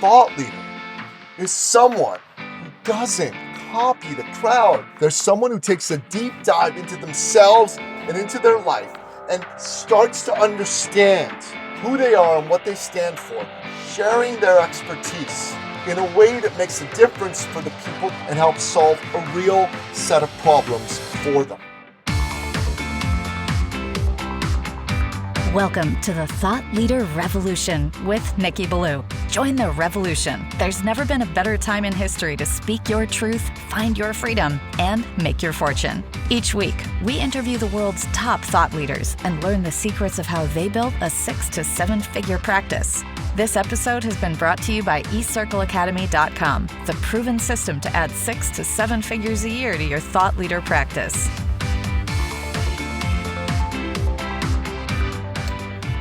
thought leader is someone who doesn't copy the crowd. There's someone who takes a deep dive into themselves and into their life and starts to understand who they are and what they stand for, sharing their expertise in a way that makes a difference for the people and helps solve a real set of problems for them. Welcome to the Thought Leader Revolution with Nicky. Join the revolution. There's never been a better time in history to speak your truth, find your freedom, and make your fortune. Each week, we interview the world's top thought leaders and learn the secrets of how they built a 6 to 7 figure practice. This episode has been brought to you by eCircleacademy.com, the proven system to add 6 to 7 figures a year to your thought leader practice.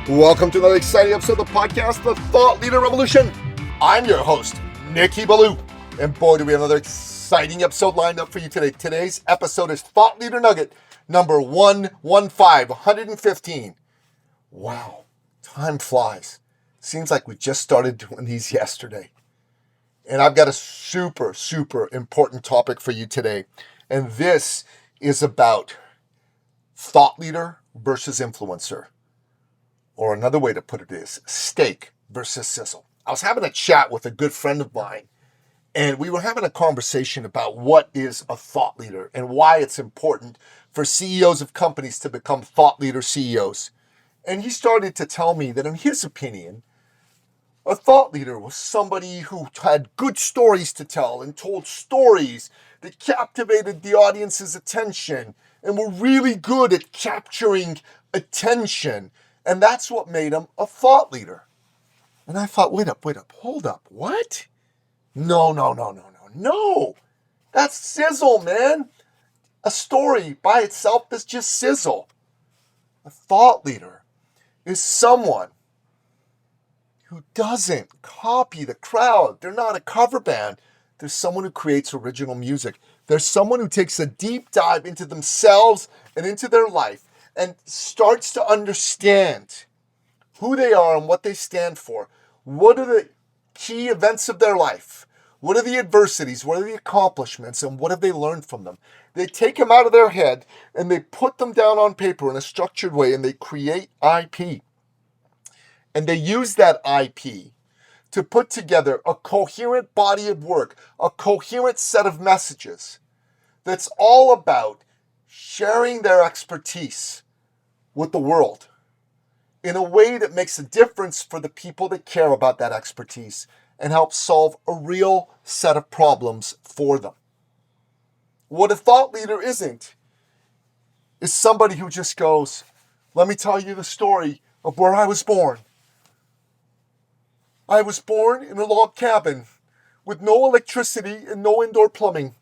Welcome to another exciting episode of the podcast, The Thought Leader Revolution. I'm your host, Nicky. And boy, do we have another exciting episode lined up for you today. Today's episode is Thought Leader Nugget number 115. Wow, time flies. Seems like we just started doing these yesterday. And I've got a super important topic for you today. And this is about thought leader versus influencer. Or another way to put it is steak versus sizzle. I was having a chat with a good friend of mine, and we were having a conversation about what is a thought leader and why it's important for CEOs of companies to become thought leader CEOs. And he started to tell me that in his opinion, a thought leader was somebody who had good stories to tell and told stories that captivated the audience's attention and were really good at capturing attention. And that's what made him a thought leader. And I thought, wait up, hold up, what? No. That's sizzle, man. A story by itself is just sizzle. A thought leader is someone who doesn't copy the crowd. They're not a cover band. They're someone who creates original music. They're someone who takes a deep dive into themselves and into their life and starts to understand who they are and what they stand for. What are the key events of their life? What are the adversities? What are the accomplishments? And what have they learned from them? They take them out of their head and they put them down on paper in a structured way and they create IP. And they use that IP to put together a coherent body of work, a coherent set of messages that's all about sharing their expertise with the world in a way that makes a difference for the people that care about that expertise and help solve a real set of problems for them. What a thought leader isn't is somebody who just goes, let me tell you the story of where I was born. I was born in a log cabin with no electricity and no indoor plumbing.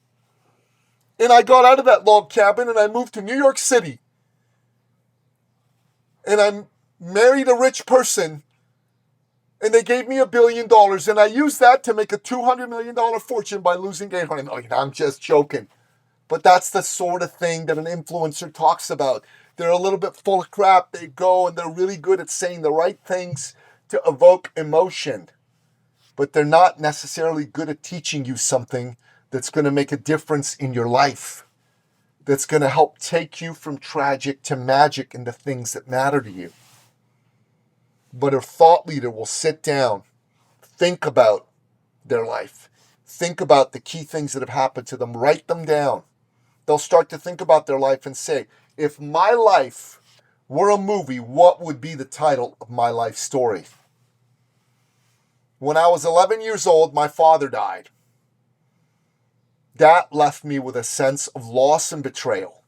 And I got out of that log cabin and I moved to New York City. And I married a rich person, and they gave me $1 billion, and I used that to make a $200 million fortune by losing $800 million. I'm just joking. But that's the sort of thing that an influencer talks about. They're a little bit full of crap. They go, and they're really good at saying the right things to evoke emotion. But they're not necessarily good at teaching you something that's going to make a difference in your life, that's going to help take you from tragic to magic and the things that matter to you. But a thought leader will sit down, think about their life, think about the key things that have happened to them, write them down. They'll start to think about their life and say, if my life were a movie, what would be the title of my life story? When I was 11 years old, my father died. That left me with a sense of loss and betrayal.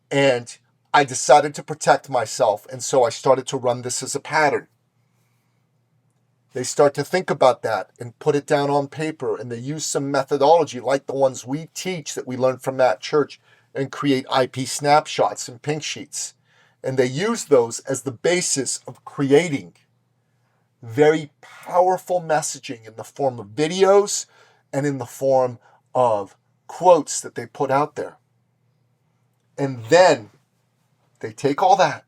And I decided to protect myself, and so I started to run this as a pattern. They start to think about that and put it down on paper, and they use some methodology like the ones we teach that we learned from that church and create IP snapshots and pink sheets. And they use those as the basis of creating very powerful messaging in the form of videos and in the form of quotes that they put out there. And then they take all that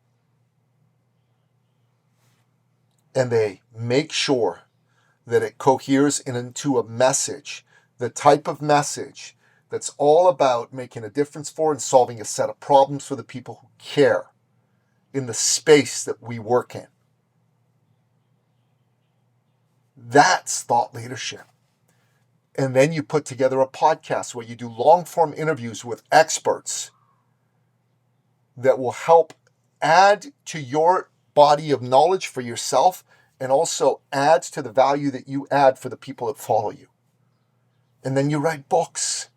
and they make sure that it coheres into a message, the type of message that's all about making a difference for and solving a set of problems for the people who care in the space that we work in. That's thought leadership. And then you put together a podcast where you do long-form interviews with experts that will help add to your body of knowledge for yourself and also adds to the value that you add for the people that follow you. And then you write books.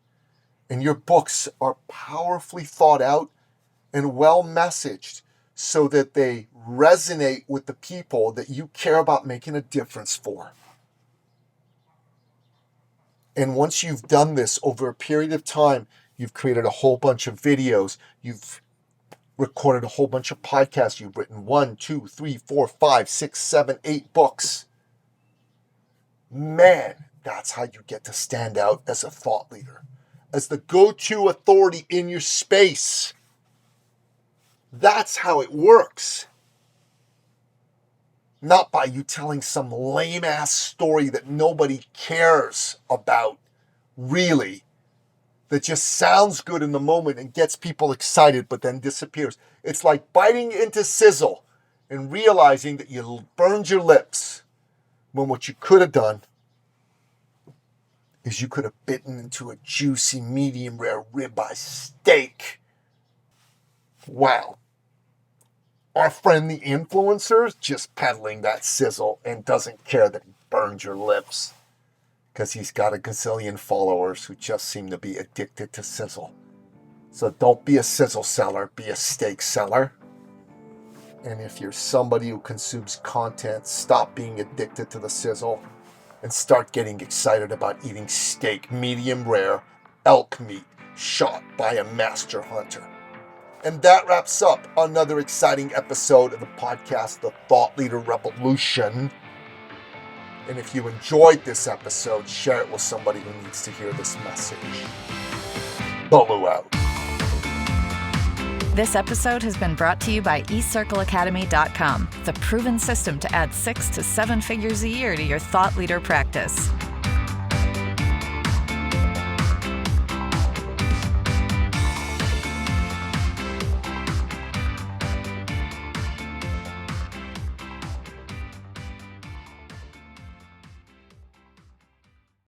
And your books are powerfully thought out and well messaged so that they resonate with the people that you care about making a difference for. And once you've done this over a period of time, you've created a whole bunch of videos, you've recorded a whole bunch of podcasts, you've written 1, 2, 3, 4, 5, 6, 7, 8 books. Man, that's how you get to stand out as a thought leader, as the go-to authority in your space. That's how it works. Not by you telling some lame-ass story that nobody cares about, really, that just sounds good in the moment and gets people excited but then disappears. It's like biting into Sizzle and realizing that you burned your lips when what you could have done is you could have bitten into a juicy, medium rare ribeye steak. Wow. Our friend the influencer is just peddling that sizzle and doesn't care that he burned your lips because he's got a gazillion followers who just seem to be addicted to sizzle. So don't be a sizzle seller, be a steak seller. And if you're somebody who consumes content, stop being addicted to the sizzle and start getting excited about eating steak, medium rare, elk meat, shot by a master hunter. And that wraps up another exciting episode of the podcast, The Thought Leader Revolution. And if you enjoyed this episode, share it with somebody who needs to hear this message. Bolu out. This episode has been brought to you by eCircleAcademy.com, the proven system to add 6 to 7 figures a year to your thought leader practice.